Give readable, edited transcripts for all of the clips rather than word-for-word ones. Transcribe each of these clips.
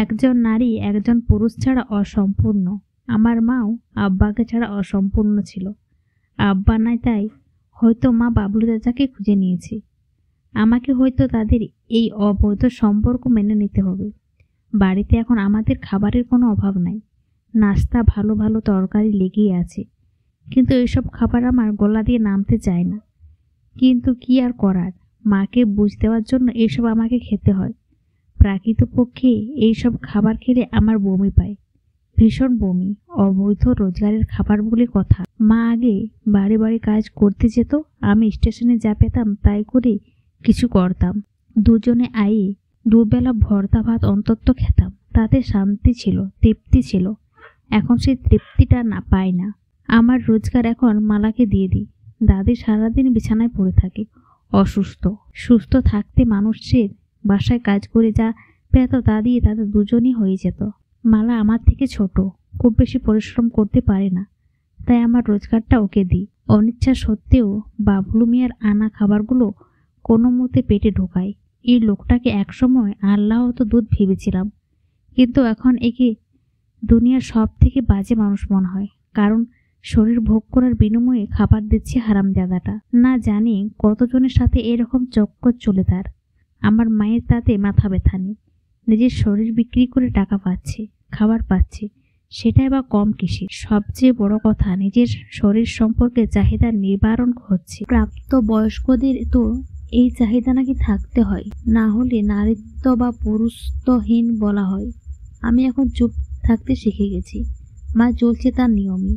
একজন নারী একজন পুরুষ ছাড়া অসম্পূর্ণ। আমার মাও আব্বাকে ছাড়া অসম্পূর্ণ ছিল। আব্বা নাই তাই হয়তো মা বাবলু চাচাকে খুঁজে নিয়েছে। আমাকে হয়তো তাদের এই অবৈধ সম্পর্ক মেনে নিতে হবে। বাড়িতে এখন আমাদের খাবারের কোনো অভাব নাই। নাস্তা ভালো ভালো তরকারি লেগেই আছে, কিন্তু এইসব খাবার আমার গলা দিয়ে নামতে চায় না। কিন্তু কি আর করার, মাকে বুঝ দেওয়ার জন্য এইসব আমাকে খেতে হয়। প্রকৃতপক্ষে এইসব খাবার খেলে আমার বমি পায়, ভীষণ বমি। অবৈধ রোজগারের খাবার বলে কথা। মা আগে বাড়ি বাড়ি কাজ করতে যেত, আমি স্টেশনে যা পেতাম তাই করে কিছু করতাম। দুজনে আয়ে দুবেলা ভর্তা ভাত অন্তত খেতাম, তাতে শান্তি ছিল, তৃপ্তি ছিল। এখন সেই তৃপ্তিটা না পাই না। আমার রোজগার এখন মালাকে দিয়ে দিই। দাদি সারাদিন বিছানায় পড়ে থাকে, অসুস্থ। সুস্থ থাকতে মানুষের বাসায় কাজ করে যা পেত তা দিয়ে তাদের দুজনই হয়ে যেত। মালা আমার থেকে ছোট, খুব বেশি পরিশ্রম করতে পারে না, তাই আমার রোজগারটা ওকে দিই। অনিচ্ছা সত্ত্বেও বাবলু মিয়ার আনা খাবারগুলো কোনো মতে পেটে ঢোকায়। এই লোকটাকে একসময় আল্লাহ তো দুধ ভেবেছিলাম, কিন্তু এখন একে দুনিয়ার সব থেকে বাজে মানুষ মনে হয়। কারণ শরীর ভোগ করার বিনিময়ে খাবার দিচ্ছে হারামজাদাটা। না জানি কতজনের সাথে এরকম চক্কর চলে তার। আমার মায়ের তাতে মাথা ব্যথা নেই। নিজের শরীর বিক্রি করে টাকা পাচ্ছে, খাবার পাচ্ছে, সেটাই বা কম কিসে। সবচেয়ে বড় কথা, নিজের শরীর সম্পর্কে চাহিদা নিবারণ হচ্ছে। প্রাপ্ত বয়স্কদের তো এই চাহিদা নাকি থাকতে হয়, না হলে নারীত্ব বা পুরুষত্বহীন বলা হয়। আমি এখন চুপ থাকতে শিখে গেছি। মা চলছে তার নিয়মই।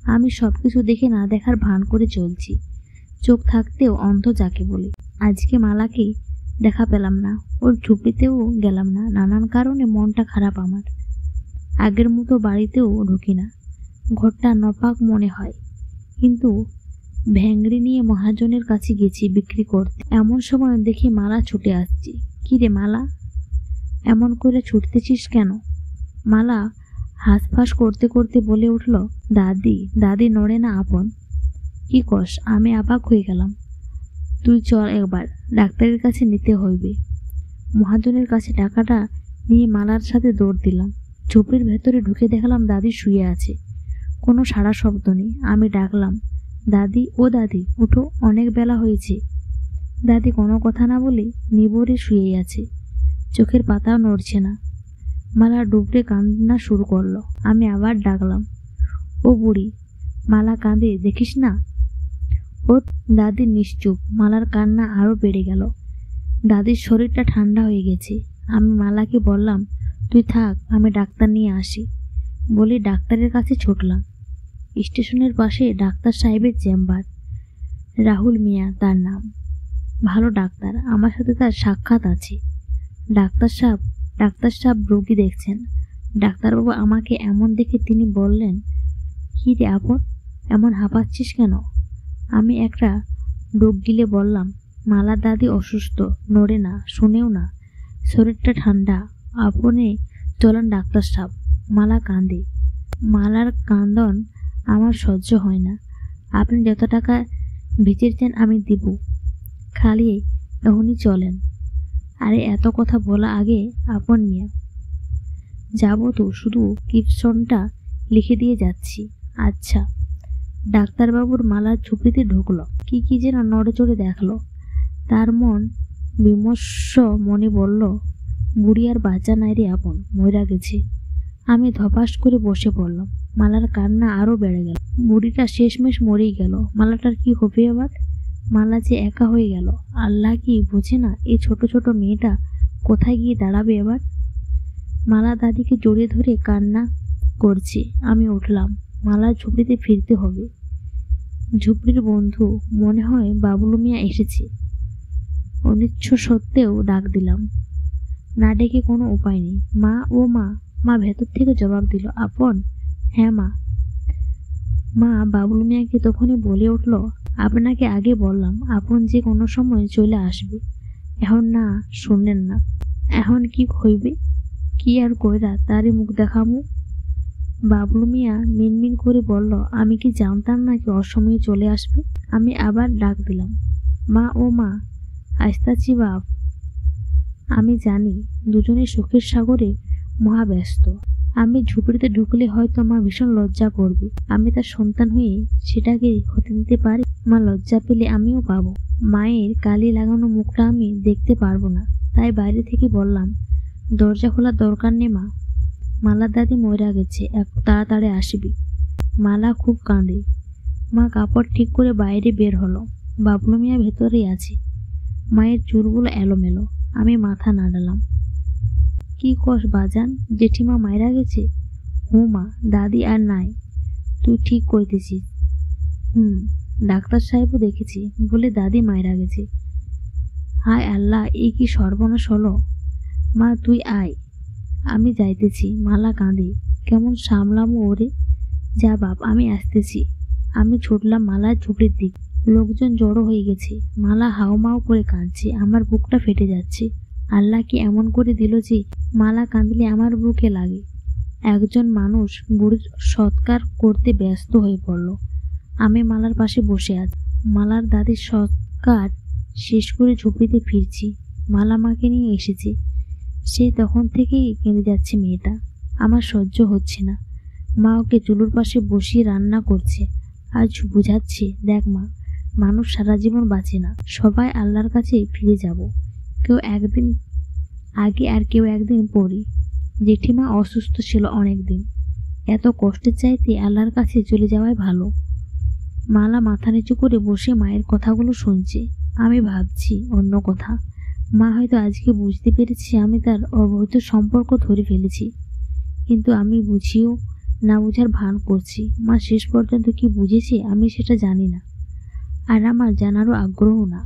আমি সবকিছু দেখে না দেখার ভান করে চলছি। চোখ থাকতেও অন্ধ যাকে বলে। আজকে মালাকে দেখা পেলাম না, ওর ঝুপড়িতেও গেলাম না। নানান কারণে মনটা খারাপ আমার। আগের মতো বাড়িতেও ঢুকি না, ঘরটা নপাক মনে হয়। কিন্তু ভেংড়ি নিয়ে মহাজনের কাছে গেছি বিক্রি করতে। এমন সময় দেখি মালা ছুটে আসছি। কি রে মালা, এমন করে ছুটতেছিস কেন? মালা হাঁসফাঁস করতে করতে বলে উঠল, দাদি। দাদি নড়ে না আপন। কি কস? আমি অবাক হয়ে গেলাম। তুই চল একবার, ডাক্তারের কাছে নিতে হইবে। মহাজনের কাছে টাকাটা নিয়ে মালার সাথে দৌড় দিলাম। ঝুপড়ির ভেতরে ঢুকে দেখলাম দাদি শুয়ে আছে, কোনো সাড়া শব্দ নেই। আমি ডাকলাম, দাদি, ও দাদি, উঠো, অনেক বেলা হয়েছে। দাদি কোনো কথা না বলে নিবরে শুয়েই আছে, চোখের পাতাও নড়ছে না। মালা ডুবরে কান্না শুরু করলো। আমি আবার ডাকলাম, ও বুড়ি। মালা কাঁদে দেখিস না। ও দাদি নিশ্চুপ। মালার কান্না আরো বেড়ে গেল। দাদির শরীরটা ঠান্ডা হয়ে গেছে। আমি মালাকে বললাম, তুই থাক, আমি ডাক্তার নিয়ে আসি। বলে ডাক্তারের কাছে ছুটলাম। স্টেশনের পাশে ডাক্তার সাহেবের চেম্বার। রাহুল মিয়া তার নাম। ভালো ডাক্তার, আমার সাথে তার সাক্ষাৎ আছে। ডাক্তার সাহেব রোগী দেখছেন। ডাক্তারবাবু আমাকে এমন দেখে তিনি বললেন, কি রে আপন, এমন হাঁপাচ্ছিস কেন? আমি একটা ডোক গিলে বললাম, মালার দাদি অসুস্থ, নড়ে না, শুনেও না, শরীরটা ঠান্ডা। আপনে চলেন ডাক্তার সাহেব। মালা কাঁদে। মালার কান্দন আমার সহ্য হয় না। আপনি যত টাকা ভিজেছেন আমি দিব, খালি এখনই চলেন। আরে এত কথা বলা আগে আপন মিয়া। যাবো তো, শুধু প্রেসক্রিপশনটা লিখে দিয়ে যাচ্ছি। আচ্ছা। ডাক্তারবাবুর মালার ঝুপড়িতে ঢুকলো। কি যেন নড়ে চড়ে দেখলো। তার মন বিমর্ষ মনে বলল, বুড়ি আর বাচ্চা নাই রে আপন, মইরা গেছে। আমি ধপাস করে বসে পড়লাম। মালার কান্না আরো বেড়ে গেল। বুড়িটা শেষমেশ মরেই গেল। মালাটার কি হবে এবার? মালা যে একা হয়ে গেল। আল্লাহ কি বোঝে না এই ছোট ছোট মেয়েটা কোথায় গিয়ে দাঁড়াবে এবার? মালা দাদিকে জড়িয়ে ধরে কান্না করছে। আমি উঠলাম। মালার ঝুপড়িতে ফিরতে হবে। ঝুপড়ির বন্ধু মনে হয় বাবলু মিয়া এসেছে। অনিচ্ছ সত্ত্বেও ডাক দিলাম। না ডেকে কোনো উপায় নেই। মা, ও মা। মা ভেতর থেকে জবাব দিল, আপন। হ্যাঁ মা। মা বাবলু মিয়াকে তখনই বলে উঠল, আপনাকে আগে বললাম আপন যে কোনো সময় চলে আসবে। এখন না শুনলেন না, এখন কি হইবে? কি আর কইরা তারই মুখ দেখামু? বাবলু মিয়া মিনমিন করে বলল, আমি কি জানতাম নাকি অসময়ে চলে আসবে? আমি আবার ডাক দিলাম, মা, ও মা, আসতাছি বাপ। আমি জানি দুজনে সুখের সাগরে মহা ব্যস্ত। আমি ঝুপড়িতে ঢুকলে হয়তো মা ভীষণ লজ্জা করবে। আমি তার সন্তান হয়ে সেটাকে হতে দিতে পারি? মা লজ্জা পেলে আমিও পাবো। মায়ের কালি লাগানো মুখটা আমি দেখতে পারবো না। তাই বাইরে থেকে বললাম, দরজা খোলার দরকার নেই মা, মালার দাদি মইরা গেছে, একটু তাড়াতাড়ি আসবি। মালা খুব কাঁদে। মা কাপড় ঠিক করে বাইরে বের হলো। বাবলু মিয়া ভেতরেই আছে। মায়ের চুলগুলো এলোমেলো। আমি মাথা নাড়ালাম। কি কস বাজান, জেঠিমা মাইরা গেছে? হুঁ মা, দাদি আর নাই। তুই ঠিক কইতেছিস। ডাক্তার সাহেবও দেখেছি, বলে দাদি মাইরা গেছে। হায় আল্লাহ, এ কি সর্বনাশ হলো। মা তুই আয়, আমি যাইতেছি। মালা কাঁদে। কেমন সামলামো ওরে? যা বাপ, আমি আসতেছি। আমি ছুটলাম মালার ঝুপড়ির দিক। লোকজন জড়ো হয়ে গেছে। মালা হাউমাউ করে কাঁদছে। আমার বুকটা ফেটে যাচ্ছে। আল্লাহ কি এমন করে দিল যে মালা কাঁদলে আমার বুকে লাগে। একজন মানুষ বুড়ির সৎকার করতে ব্যস্ত হয়ে পড়ল। আমি মালার পাশে বসে আছি। মালার দাদির সৎকার শেষ করে ঝুপড়িতে ফিরছি। মালা মাকে নিয়ে এসেছে। সে তখন থেকেই কেঁদে যাচ্ছে মেয়েটা। আমার সহ্য হচ্ছে না। মা ওকে চুলোর পাশে বসিয়ে রান্না করছে। আজ বুঝাচ্ছে, দেখ মা, মানুষ সারা জীবন বাঁচে না। সবাই আল্লাহর কাছে ফিরে যাব। কেউ একদিন আগে আর কেউ একদিন পরে। জেঠিমা অসুস্থ ছিল অনেকদিন। এত কষ্টের চাইতে আল্লাহর কাছে চলে যাওয়াই ভালো। মালা মাথা নিচু করে বসে মায়ের কথাগুলো শুনছে। আমি ভাবছি অন্য কথা। মা হয়তো আজকে বুঝতে পেরেছি আমি তার অবৈধ সম্পর্ক ধরে ফেলেছি, কিন্তু আমি বুঝিও না বুঝার ভান করছি। মা শেষ পর্যন্ত কি বুঝেছে আমি সেটা জানি না, আর আমার জানারও আগ্রহ না।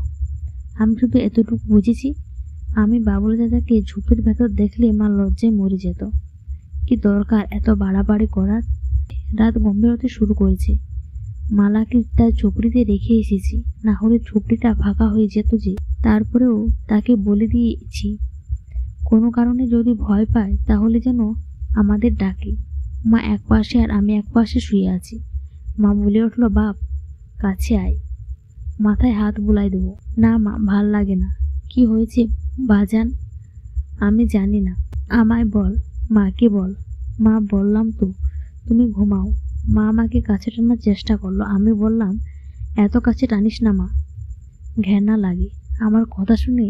আমি শুধু এতটুকু বুঝেছি, আমি বাবুল দাদাকে ঝুপের ভেতর দেখলে মা লজ্জায় মরে যেত। কি দরকার এত বাড়াবাড়ি করার? রাত গম্ভীর হতে শুরু করেছে। মালাকে তার ঝুপড়িতে রেখে এসেছি, না হলে ঝুপড়িটা ফাঁকা হয়ে যেত যে। তারপরেও তাকে বলে দিয়েছি, কোনো কারণে যদি ভয় পায় তাহলে যেন আমাদের ডাকে। মা এক পাশে আর আমি এক পাশে শুয়ে আছি। মা বলে উঠল, বাপ কাছে আয়, মাথায় হাত বুলাই দেবো। না মা, ভাল লাগে না। কি হয়েছে বাজান? আমি জানি না, আমায় বল, মাকে বল। মা বললাম তো, তুমি ঘুমাও। মা আমাকে কাছে টানার চেষ্টা করলো। আমি বললাম, এত কাছে টানিস না মা, ঘেন্না লাগে। আমার কথা শুনে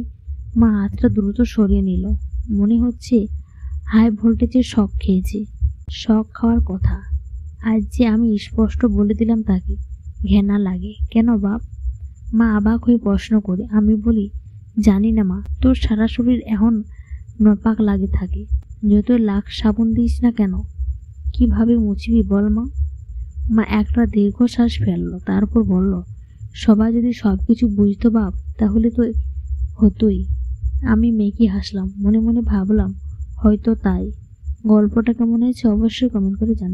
মা হাতটা দ্রুত সরিয়ে নিল। মনে হচ্ছে হাই ভোল্টেজের শক খেয়েছে। শক খাওয়ার কথা আজ যে আমি স্পষ্ট বলে দিলাম তাকে ঘেন্না লাগে কেন বাপ? মা অবাক হয়ে প্রশ্ন করে। আমি বলি, জানি না মা, তোর সারা শরীর এখন নপাক লাগে থাকে। যত লাখ সাবুন দিস না কেন, কিভাবে মুছবি বল মা? মা একটা দীর্ঘশ্বাস ফেললো, তারপর বলল, সবাই যদি সবকিছু বুঝতো বাপ, তাহলে তো হতোই। আমি মেকি হাসলাম। মনে মনে ভাবলাম, হয়তো তাই। গল্পটা কেমন হয়েছে অবশ্যই কমেন্ট করে জানাবেন।